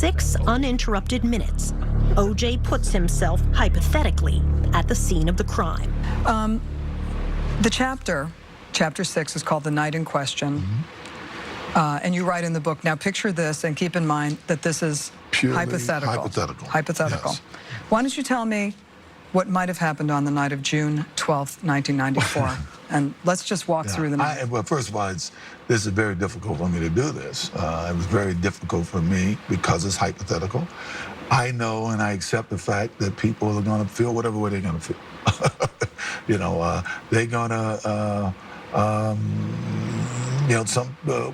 6 uninterrupted minutes, O.J. puts himself, hypothetically, at the scene of the crime. The chapter 6, is called The Night in Question. And you write in the book, now picture this and keep in mind that this is purely hypothetical. Hypothetical. Yes. Why don't you tell me what might have happened on the night of June 12th, 1994? And let's just walk through the night. Well, first of all, this is very difficult for me to do this. It was very difficult for me because it's hypothetical. I know and I accept the fact that people are going to feel whatever way they're going to feel. You know, they're going to, you know,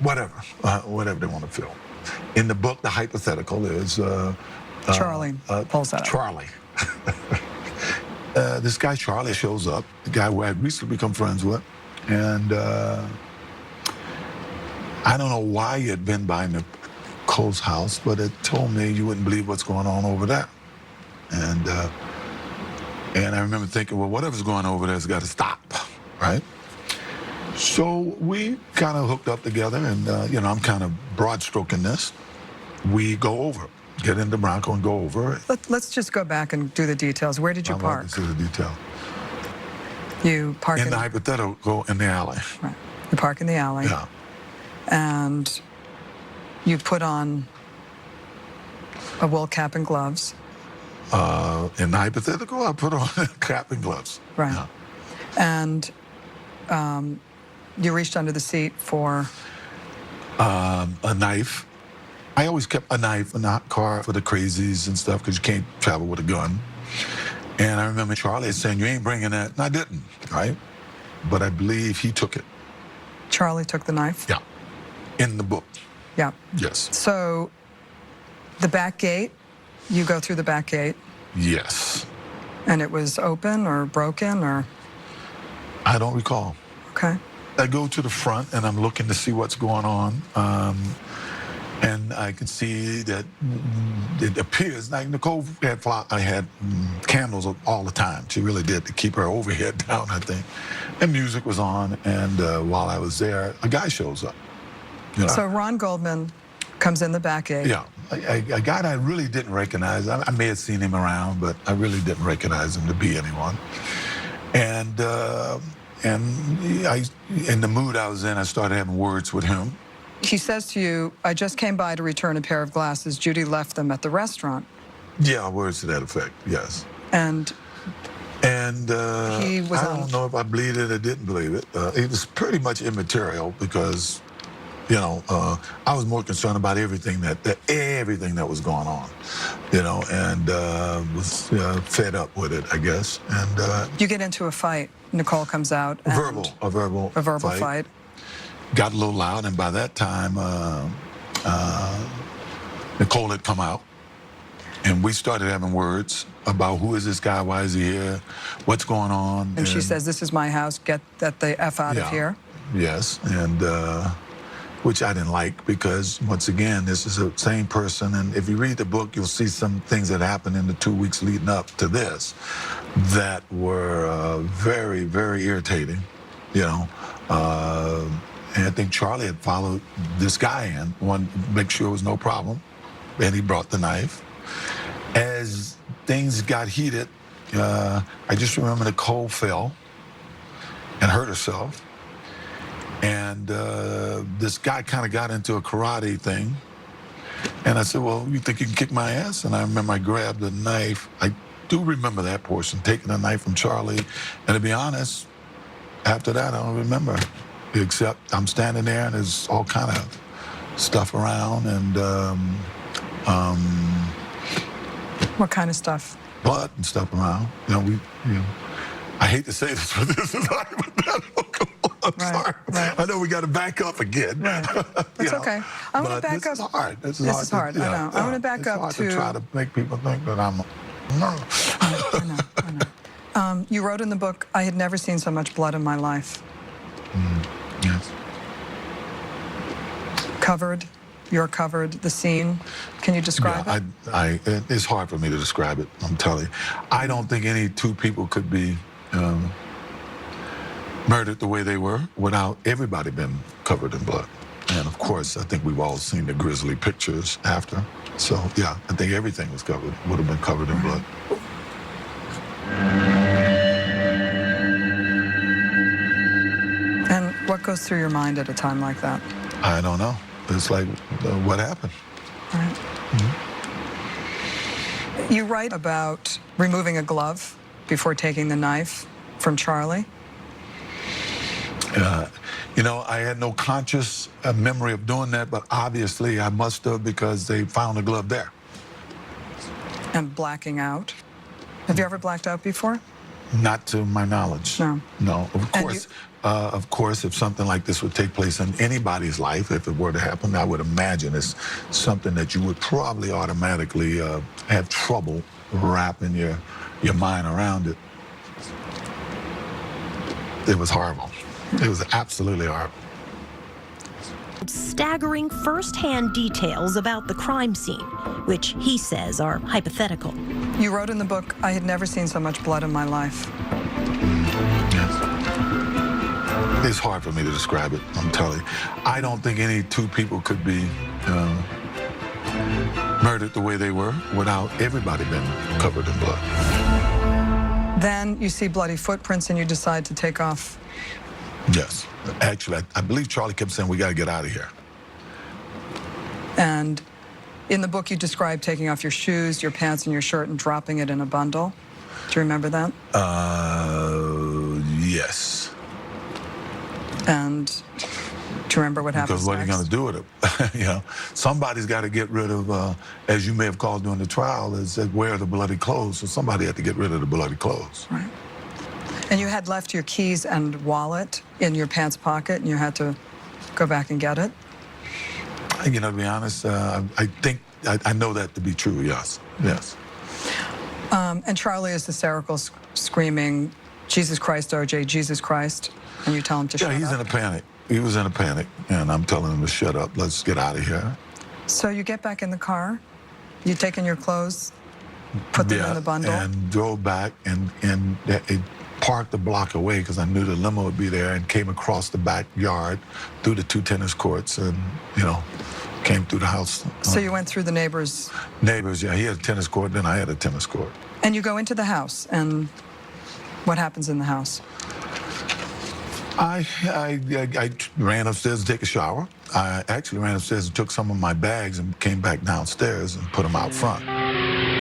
whatever they want to feel. In the book, the hypothetical is Charlie pulls that up. Charlie. This guy Charlie shows up, the guy who I had recently become friends with, and I don't know why he had been by Nicole's house, but it told me you wouldn't believe what's going on over there. And I remember thinking, well, whatever's going on over there has got to stop, right? So we kind of hooked up together, and you know, I'm kind of broad stroking this. We go over. Get in the Bronco and go over. Let's just go back and do the details. Where did you park? Let's do the detail. You park in the hypothetical in the alley. Right. You park in the alley. Yeah. And you put on a wool cap and gloves. In the hypothetical, I put on a cap and gloves. Right. Yeah. And you reached under the seat for a knife. I always kept a knife in the car for the crazies and stuff because you can't travel with a gun. And I remember Charlie saying, you ain't bringing that. And I didn't, right? But I believe he took it. Charlie took the knife? Yeah. In the book. Yeah. Yes. So the back gate, you go through the back gate? Yes. And it was open or broken or? I don't recall. Okay. I go to the front and I'm looking to see what's going on. And I can see that it appears like Nicole had candles all the time. She really did, to keep her overhead down, I think. And music was on, and while I was there, a guy shows up. You know? So Ron Goldman comes in the back gate. Yeah, a guy I really didn't recognize. I may have seen him around, but I really didn't recognize him to be anyone. And in the mood I was in, I started having words with him. He says to you, I just came by to return a pair of glasses. Judy left them at the restaurant. Yeah, words to that effect, yes. And he was I don't know if I believed it or didn't believe it. It was pretty much immaterial because, you know, I was more concerned about everything that was going on, you know, and was fed up with it, I guess. And you get into a fight. Nicole comes out. A verbal fight. Got a little loud, and by that time, Nicole had come out, and we started having words about who is this guy, why is he here, what's going on. And she says, this is my house, get the F out of here. Yes, and which I didn't like because, once again, this is the same person, and if you read the book, you'll see some things that happened in the 2 weeks leading up to this that were very, very irritating, you know. And I think Charlie had followed this guy in, wanted to make sure there was no problem, and he brought the knife. As things got heated, I just remember Nicole fell and hurt herself. And this guy kind of got into a karate thing. And I said, well, you think you can kick my ass? And I remember I grabbed the knife. I do remember that portion, taking a knife from Charlie. And to be honest, after that, I don't remember. Except I'm standing there and there's all kind of stuff around and what kind of stuff? Blood and stuff around. You know, I hate to say this, but this is hypothetical. I'm sorry. Right. I know we got to back up again. Right. That's okay. I want to back up. This is hard. This is hard. I know. I want to back up hard to try to make people think that I'm. I know. You wrote in the book, I had never seen so much blood in my life. Yes. You're covered, the scene. Can you describe it? It's hard for me to describe it, I'm telling you. I don't think any two people could be murdered the way they were without everybody being covered in blood. And of course, I think we've all seen the grisly pictures after. So yeah, I think everything was covered, would have been covered in blood. And what goes through your mind at a time like that? I don't know. It's like, what happened? Right. You write about removing a glove before taking the knife from Charlie. You know, I had no conscious memory of doing that, but obviously I must have, because they found the glove there. And blacking out. Have you ever blacked out before? Not to my knowledge. No. No, And of course, if something like this would take place in anybody's life, if it were to happen, I would imagine it's something that you would probably automatically have trouble wrapping your mind around it. It was horrible. It was absolutely horrible. Staggering first-hand details about the crime scene, which he says are hypothetical. You wrote in the book, I had never seen so much blood in my life. Yes. It's hard for me to describe it, I'm telling you. I don't think any two people could be murdered the way they were without everybody being covered in blood. Then you see bloody footprints and you decide to take off. Yes. Actually, I believe Charlie kept saying, we got to get out of here. And in the book, you describe taking off your shoes, your pants, and your shirt and dropping it in a bundle. Do you remember that? Yes. And do you remember what happens Because what next? are you going to do with it? You know, somebody's got to get rid of, as you may have called during the trial, is wear the bloody clothes. So somebody had to get rid of the bloody clothes. Right. And you had left your keys and wallet in your pants pocket, and you had to go back and get it? You know, to be honest, I think, I know that to be true, yes, yes. And Charlie is hysterical, screaming, Jesus Christ, OJ, Jesus Christ, and you tell him to shut up. Yeah, he's in a panic. He was in a panic, and I'm telling him to shut up. Let's get out of here. So you get back in the car, you take in your clothes, put them in the bundle. And drove back and it parked a block away because I knew the limo would be there, and came across the backyard through the 2 tennis courts and, you know, came through the house. So you went through the neighbors. Neighbors, yeah. He had a tennis court, then I had a tennis court. And you go into the house, and what happens in the house? I ran upstairs to take a shower. I actually ran upstairs and took some of my bags and came back downstairs and put them out front.